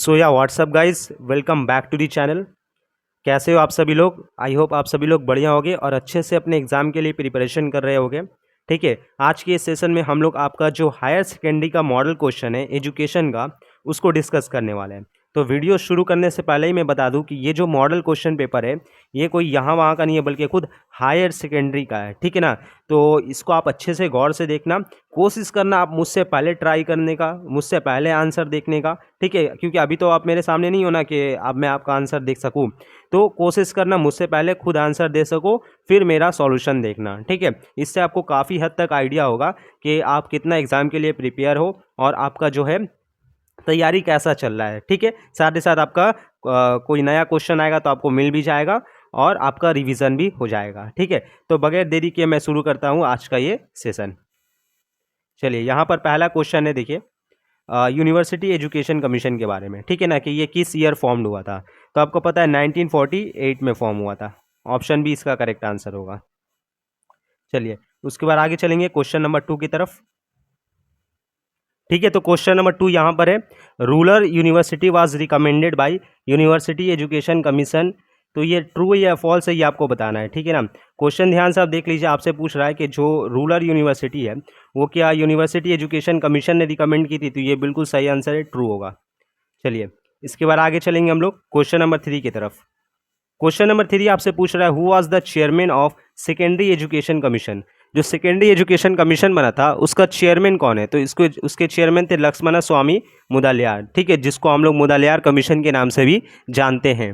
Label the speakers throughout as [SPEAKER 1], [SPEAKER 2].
[SPEAKER 1] So yeah what's up guys, welcome back to the channel. कैसे हो आप सभी लोग? आई होप आप सभी लोग बढ़िया होगे और अच्छे से अपने एग्ज़ाम के लिए प्रिपरेशन कर रहे होगे। ठीक है, आज के इस सेशन में हम लोग आपका जो हायर सेकेंडरी का मॉडल क्वेश्चन है एजुकेशन का, उसको डिस्कस करने वाले हैं। तो वीडियो शुरू करने से पहले ही मैं बता दूं कि ये जो मॉडल क्वेश्चन पेपर है ये कोई यहाँ वहाँ का नहीं है, बल्कि खुद हायर सेकेंडरी का है। ठीक है ना? तो इसको आप अच्छे से गौर से देखना, कोशिश करना आप मुझसे पहले ट्राई करने का, मुझसे पहले आंसर देखने का। ठीक है, क्योंकि अभी तो आप मेरे सामने नहीं हो ना कि अब मैं आपका आंसर देख सकूं, तो कोशिश करना मुझसे पहले खुद आंसर दे सको, फिर मेरा सॉल्यूशन देखना। ठीक है, इससे आपको काफ़ी हद तक आइडिया होगा कि आप कितना एग्ज़ाम के लिए प्रिपेयर हो और आपका जो है तैयारी कैसा चल रहा है। ठीक है, साथ ही साथ आपका कोई नया क्वेश्चन आएगा तो आपको मिल भी जाएगा और आपका रिवीजन भी हो जाएगा। ठीक है, तो बगैर देरी के मैं शुरू करता हूँ आज का ये सेशन। चलिए, यहाँ पर पहला क्वेश्चन है, देखिए यूनिवर्सिटी एजुकेशन कमीशन के बारे में। ठीक है ना, कि ये किस ईयर फॉर्म्ड हुआ था? तो आपको पता है 1948 में फॉर्म हुआ था। ऑप्शन बी इसका करेक्ट आंसर होगा। चलिए, उसके बाद आगे चलेंगे क्वेश्चन नंबर 2 की तरफ। ठीक है, तो क्वेश्चन नंबर 2 यहाँ पर है, rural university was recommended by university education commission. तो ये ट्रू या फॉल्स है, ये आपको बताना है। ठीक है ना? क्वेश्चन ध्यान से आप देख लीजिए, आपसे पूछ रहा है कि जो रूरल यूनिवर्सिटी है वो क्या यूनिवर्सिटी एजुकेशन कमीशन ने रिकमेंड की थी? तो ये बिल्कुल सही आंसर है, ट्रू होगा। चलिए, इसके बाद आगे चलेंगे हम लोग क्वेश्चन नंबर 3 की तरफ। क्वेश्चन नंबर 3 आपसे पूछ रहा है, who was the chairman of secondary Education commission? जो सेकेंडरी एजुकेशन कमीशन बना था उसका चेयरमैन कौन है? तो इसको उसके चेयरमैन थे लक्ष्मण स्वामी मुदलियार। ठीक है, जिसको हम लोग मुदलियार कमीशन के नाम से भी जानते हैं।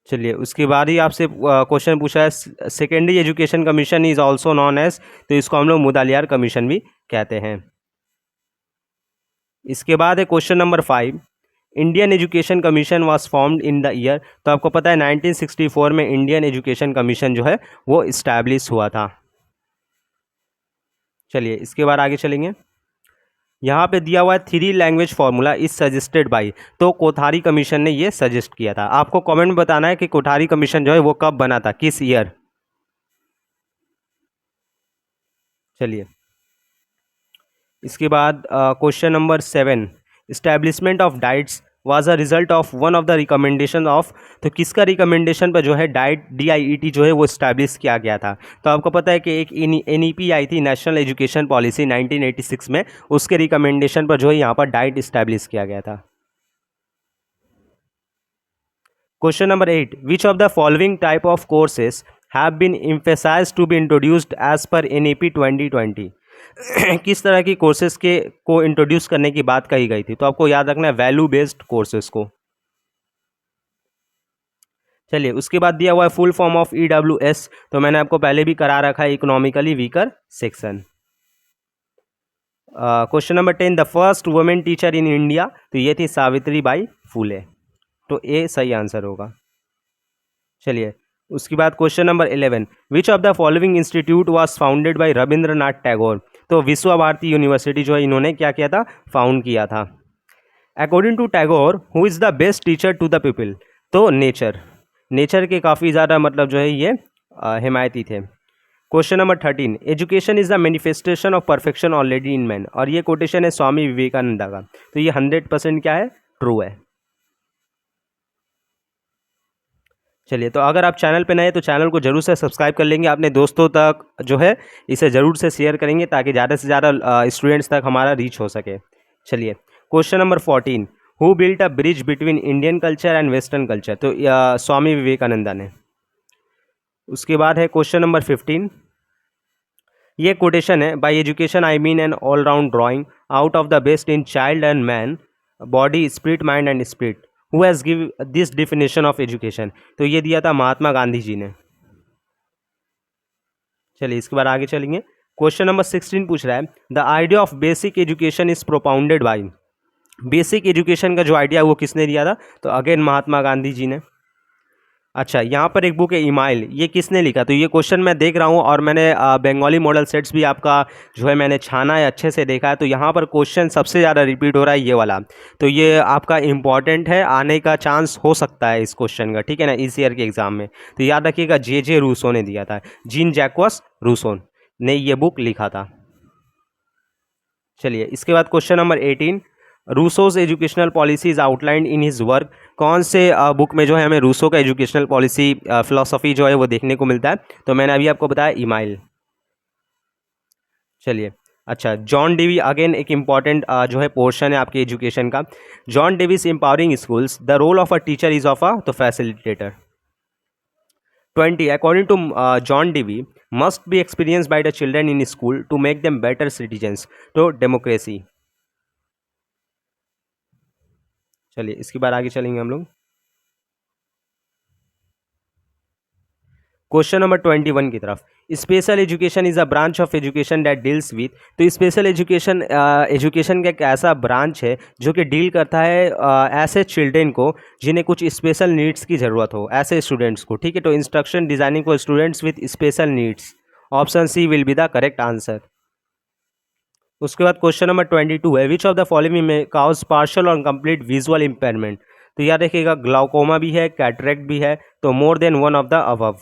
[SPEAKER 1] चलिए, उसके बाद ही आपसे क्वेश्चन पूछा है, Secondary Education Commission is also known as, तो इसको हम लोग मुदलियार कमीशन भी कहते हैं। इसके बाद है question number 5, Indian education commission was formed in the year. तो आपको पता है 1964 में इंडियन एजुकेशन कमीशन जो है वो इस्टेब्लिश हुआ था। चलिए, इसके बाद आगे चलेंगे। यहाँ पे दिया हुआ है 3 language formula is suggested by. तो कोठारी कमीशन ने ये सजेस्ट किया था। आपको कमेंट में बताना है कि कोठारी कमीशन जो है वो कब बना था, किस ईयर। चलिए, इसके बाद question number 7, establishment of diets was a result of one of the recommendation of. तो किसका रिकमेंडेशन पर जो है डाइट DIET जो है वो इस्टेब्लिश किया गया था? तो आपको पता है कि एक NEP आई थी, नेशनल एजुकेशन पॉलिसी 1986 में, उसके रिकमेंडेशन पर जो है यहाँ पर डाइट इस्टेब्लिश किया गया था। Question number 8, which of the following type of courses have been emphasized to be introduced as per NEP 2020? किस तरह की कोर्सेज के को इंट्रोड्यूस करने की बात कही गई थी? तो आपको याद रखना है वैल्यू बेस्ड कोर्सेज को। चलिए, उसके बाद दिया हुआ है फुल फॉर्म ऑफ EWS। तो मैंने आपको पहले भी करा रखा है, economically weaker section. Question number 10, the first women teacher in India. तो ये थी सावित्री बाई फुले। तो ए सही आंसर होगा। चलिए, उसके बाद question number 11, which of the following institute was founded by Rabindranath Tagore? तो विश्व भारती यूनिवर्सिटी जो है इन्होंने क्या किया था, फाउंड किया था। According to Tagore, who is the best teacher to the people? तो नेचर के काफ़ी ज़्यादा मतलब जो है ये हिमायती थे। Question number 13, education is the manifestation of perfection already in man. और ये कोटेशन है स्वामी विवेकानंद का। तो ये 100% क्या है, ट्रू है। चलिए, तो अगर आप चैनल पे नए तो चैनल को जरूर से सब्सक्राइब कर लेंगे, अपने दोस्तों तक जो है इसे ज़रूर से शेयर करेंगे ताकि ज़्यादा से ज़्यादा स्टूडेंट्स तक हमारा रीच हो सके। चलिए, question number 14, who built a bridge between Indian culture and western culture? तो स्वामी विवेकानंदा ने। उसके बाद है क्वेश्चन नंबर 15, ये कोटेशन है, by education I mean an all round drawing out of the best in child and man, body spirit mind and spirit, who has give this definition of education? तो ये दिया था महात्मा गांधी जी ने। चलिए, इसके बाद आगे चलेंगे। क्वेश्चन नंबर 16 पूछ रहा है, the idea of basic education is propounded bye. Basic education का जो आइडिया है वो किसने दिया था? तो अगेन महात्मा गांधी जी ने। अच्छा, यहाँ पर एक बुक है इमाइल, ये किसने लिखा? तो ये क्वेश्चन मैं देख रहा हूँ और मैंने बंगाली मॉडल सेट्स भी आपका जो है मैंने छाना है, अच्छे से देखा है। तो यहाँ पर क्वेश्चन सबसे ज़्यादा रिपीट हो रहा है ये वाला। तो ये आपका इम्पॉर्टेंट है, आने का चांस हो सकता है इस क्वेश्चन का। ठीक है ना, इस ईयर के एग्जाम में। तो याद रखिएगा, जे रूसो ने दिया था, जीन जैक्वस रूसो ने ये बुक लिखा था। चलिए, इसके बाद question number 18, Rousseau's educational policy is outlined in his work. कौन से बुक में जो है हमें रूसो का एजुकेशनल पॉलिसी फिलोसफी जो है वो देखने को मिलता है? तो मैंने अभी आपको बताया ईमाइल। चलिए, अच्छा, जॉन डेवी अगेन एक इम्पॉर्टेंट जो है पोर्शन है आपके एजुकेशन का। John Davis empowering schools, the role of a teacher is of a तो facilitator. 20 according to John Dewey must be experience by the children in school to make them better citizens, तो democracy. चलिए, इसके बाद आगे चलेंगे हम लोग। Question number 21 की तरफ। Special education is a branch of education that deals with, तो स्पेशल एजुकेशन एजुकेशन का एक ऐसा ब्रांच है जो कि डील करता है ऐसे चिल्ड्रेन को जिन्हें कुछ स्पेशल नीड्स की ज़रूरत हो, ऐसे स्टूडेंट्स को, ठीक है। तो instruction designing for students with special needs, option C will be the correct answer. उसके बाद क्वेश्चन नंबर 22 है, विच ऑफ द फॉलोइंग में काउज पार्शियल और कंप्लीट विजुअल इंपेयरमेंट, तो याद रखिएगा ग्लाउकोमा भी है, कैटरेक्ट भी है, तो more than one of the above.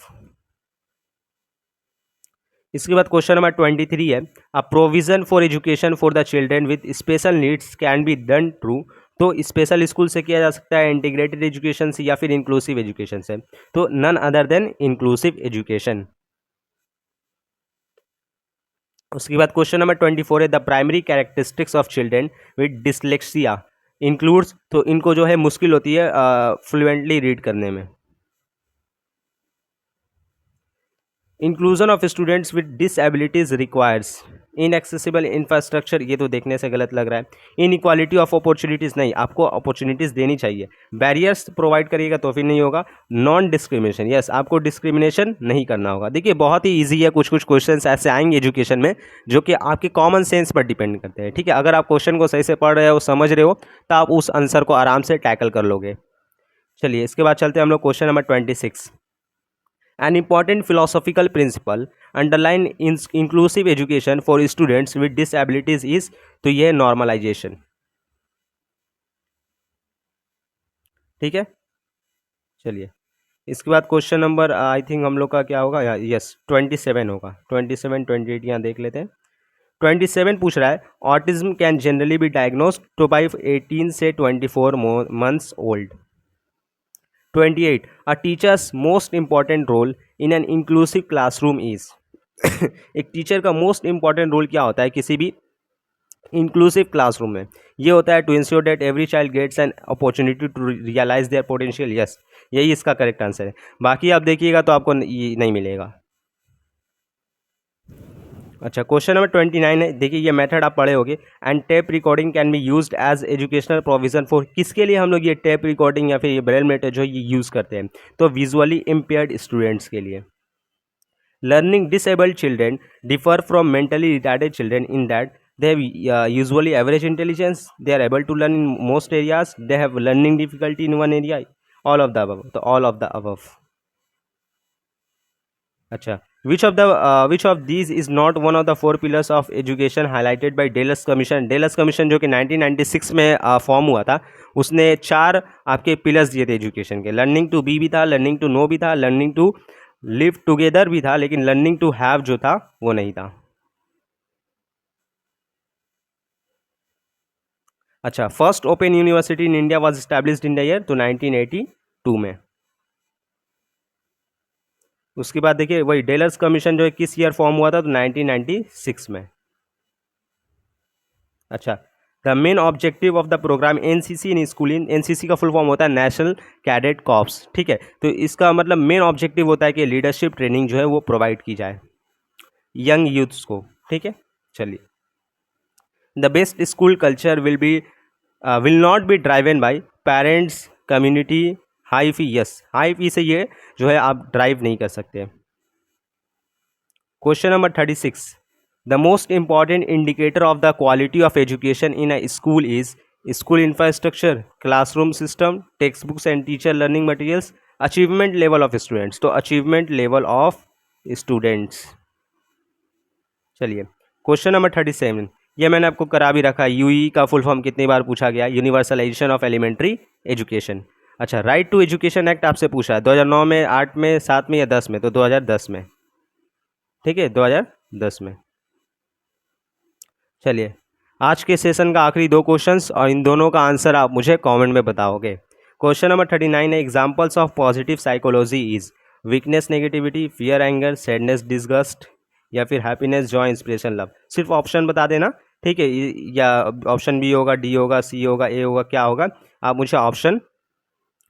[SPEAKER 1] इसके बाद क्वेश्चन नंबर 23 है, a provision for education for the children with special needs can be done through, तो स्पेशल स्कूल से किया जा सकता है, इंटीग्रेटेड एजुकेशन से, या फिर इंक्लूसिव एजुकेशन से, तो none other than inclusive education. उसके बाद क्वेश्चन नंबर 24 है, the primary characteristics of children with dyslexia includes, तो इनको जो है मुश्किल होती है फ्लुएंटली रीड करने में। Inclusion of students with डिसएबिलिटीज requires inaccessible infrastructure, ये तो देखने से गलत लग रहा है। इनइक्वालिटी ऑफ अपॉर्चुनिटीज़, नहीं, आपको अपॉर्चुनिटीज़ देनी चाहिए। बैरियर्स प्रोवाइड करिएगा तो फिर नहीं होगा। नॉन डिस्क्रिमिनेशन, यस, आपको डिस्क्रिमिनेशन नहीं करना होगा। देखिए बहुत ही ईजी है, कुछ कुछ क्वेश्चन ऐसे आएंगे एजुकेशन में जो कि आपके कॉमन सेंस पर डिपेंड करते हैं, ठीक है। अगर आप क्वेश्चन को सही से पढ़ रहे हो, समझ रहे हो, तो आप उस आंसर को आराम से टैकल कर लोगे। चलिए, इसके बाद चलते हैं हम लोग question number 26। An important philosophical principle underlying inclusive education for students with disabilities is, तो ये नॉर्मलाइजेशन, ठीक है। चलिए, इसके बाद क्वेश्चन नंबर आई थिंक हम लोग का क्या होगा, यस 27 होगा। 27 28 यहाँ देख लेते हैं। 27 पूछ रहा है, autism can generally be diagnosed to by 18 से 24 months old. 28 a teachers most important role in an inclusive classroom is, एक टीचर का मोस्ट इंपॉर्टेंट रोल क्या होता है किसी भी इंक्लूसिव क्लासरूम में? ये होता है to ensure that every child gets an opportunity to realise their potential, yes, यही इसका करेक्ट आंसर है। बाकी आप देखिएगा तो आपको ये नहीं मिलेगा। अच्छा, क्वेश्चन नंबर 29 है, देखिए ये मेथड आप पढ़े होगे। And tape recording can be used as educational provision for, किसके लिए हम लोग ये टेप रिकॉर्डिंग या फिर ये ब्रेल मेथड जो ये यूज़ करते हैं? तो विजुअली इम्पेयर्ड स्टूडेंट्स के लिए। Learning disabled children differ from mentally retarded children in that they have usually average intelligence, they are able to learn in most areas, they have learning difficulty in one area, all of the above, तो all of the above। अच्छा, which of these is not one of the four pillars of education highlighted by Dallas commission? Dallas commission जो कि 1996 में form हुआ था, उसने 4 आपके pillars दिए थे एजुकेशन के। लर्निंग टू बी भी था, लर्निंग टू नो भी था, लर्निंग टू लिव टुगेदर भी था, लेकिन लर्निंग टू हैव जो था वो नहीं था। अच्छा, first open university in India was established in the year, तो 1982 में। उसके बाद देखिए वही डेलर्स कमीशन जो है किस ईयर फॉर्म हुआ था, तो 1996 में। अच्छा, the main objective of the programme NCC in schooling, NCC का फुल फॉर्म होता है नेशनल कैडेट कॉर्प्स, ठीक है। तो इसका मतलब मेन ऑब्जेक्टिव होता है कि लीडरशिप ट्रेनिंग जो है वो प्रोवाइड की जाए यंग यूथ्स को, ठीक है। चलिए, the best school culture will not be driven by parents, community, high fee, yes, high fee से ये जो है आप ड्राइव नहीं कर सकते। Question number 36, the most important indicator of the quality of education in a school is school infrastructure, classroom system, text books and teacher learning materials, achievement level of students, तो achievement level of students. चलिए, question number 37, ये मैंने आपको करा भी रखा है, Yui का फुल फॉर्म कितनी बार पूछा गया? Universalisation of elementary education. अच्छा, राइट टू एजुकेशन एक्ट आपसे पूछा है 2009 में, 8 में, 7 में या 10 में? तो 2010 में, ठीक है, 2010 में। चलिए, आज के सेशन का आखिरी 2 क्वेश्चंस और इन दोनों का आंसर आप मुझे कमेंट में बताओगे। क्वेश्चन नंबर 39 है, examples of positive psychology is weakness, negativity, fear, anger, sadness, disgust या फिर हैप्पीनेस, जॉय, इंस्पिरेशन, लव। सिर्फ ऑप्शन बता देना, ठीक है, या ऑप्शन बी होगा, डी होगा, सी होगा, ए होगा, क्या होगा, आप मुझे ऑप्शन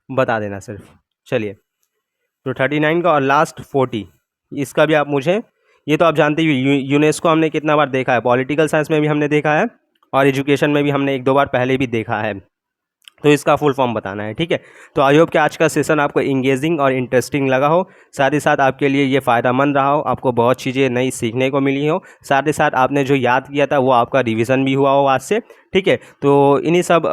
[SPEAKER 1] बता देना सिर्फ। चलिए, तो 39 का और लास्ट 40, इसका भी आप मुझे, ये तो आप जानते ही, यूनेस्को हमने कितना बार देखा है, पॉलिटिकल साइंस में भी हमने देखा है और एजुकेशन में भी हमने 1-2 बार पहले भी देखा है, तो इसका फुल फॉर्म बताना है, ठीक है। तो आई होप कि आज का सेशन आपको इंगेजिंग और इंटरेस्टिंग लगा हो, साथ ही साथ आपके लिए ये फ़ायदेमंद रहा हो, आपको बहुत चीज़ें नई सीखने को मिली हो, साथ ही साथ आपने जो याद किया था वो आपका रिवीजन भी हुआ हो आज से, ठीक है। तो इन्हीं सब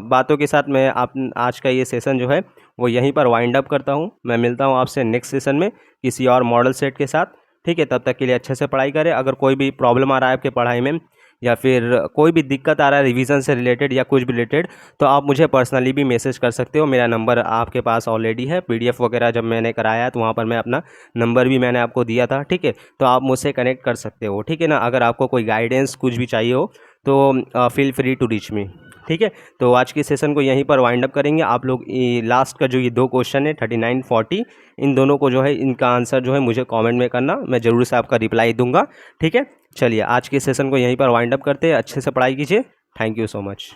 [SPEAKER 1] बातों के साथ मैं आज का ये सेशन जो है वो यहीं पर वाइंड अप करता हूँ। मैं मिलता हूँ आपसे नेक्स्ट सेशन में किसी और मॉडल सेट के साथ, ठीक है। तब तक के लिए अच्छे से पढ़ाई करें। अगर कोई भी प्रॉब्लम आ रहा है आपके पढ़ाई में या फिर कोई भी दिक्कत आ रहा है रिवीजन से रिलेटेड या कुछ भी रिलेटेड, तो आप मुझे पर्सनली भी मैसेज कर सकते हो। मेरा नंबर आपके पास ऑलरेडी है, पीडीएफ वगैरह जब मैंने कराया तो वहाँ पर मैं अपना नंबर भी मैंने आपको दिया था, ठीक है। तो आप मुझसे कनेक्ट कर सकते हो, ठीक है ना। अगर आपको कोई गाइडेंस कुछ भी चाहिए हो तो feel free to reach me, ठीक है। तो आज के सेशन को यहीं पर वाइंड अप करेंगे। आप लोग लास्ट का जो ये 2 क्वेश्चन है 39, 40, इन दोनों को जो है इनका आंसर जो है मुझे कमेंट में करना, मैं ज़रूर से आपका रिप्लाई दूंगा, ठीक है। चलिए, आज के सेशन को यहीं पर वाइंड अप करते हैं। अच्छे से पढ़ाई कीजिए। Thank you so much.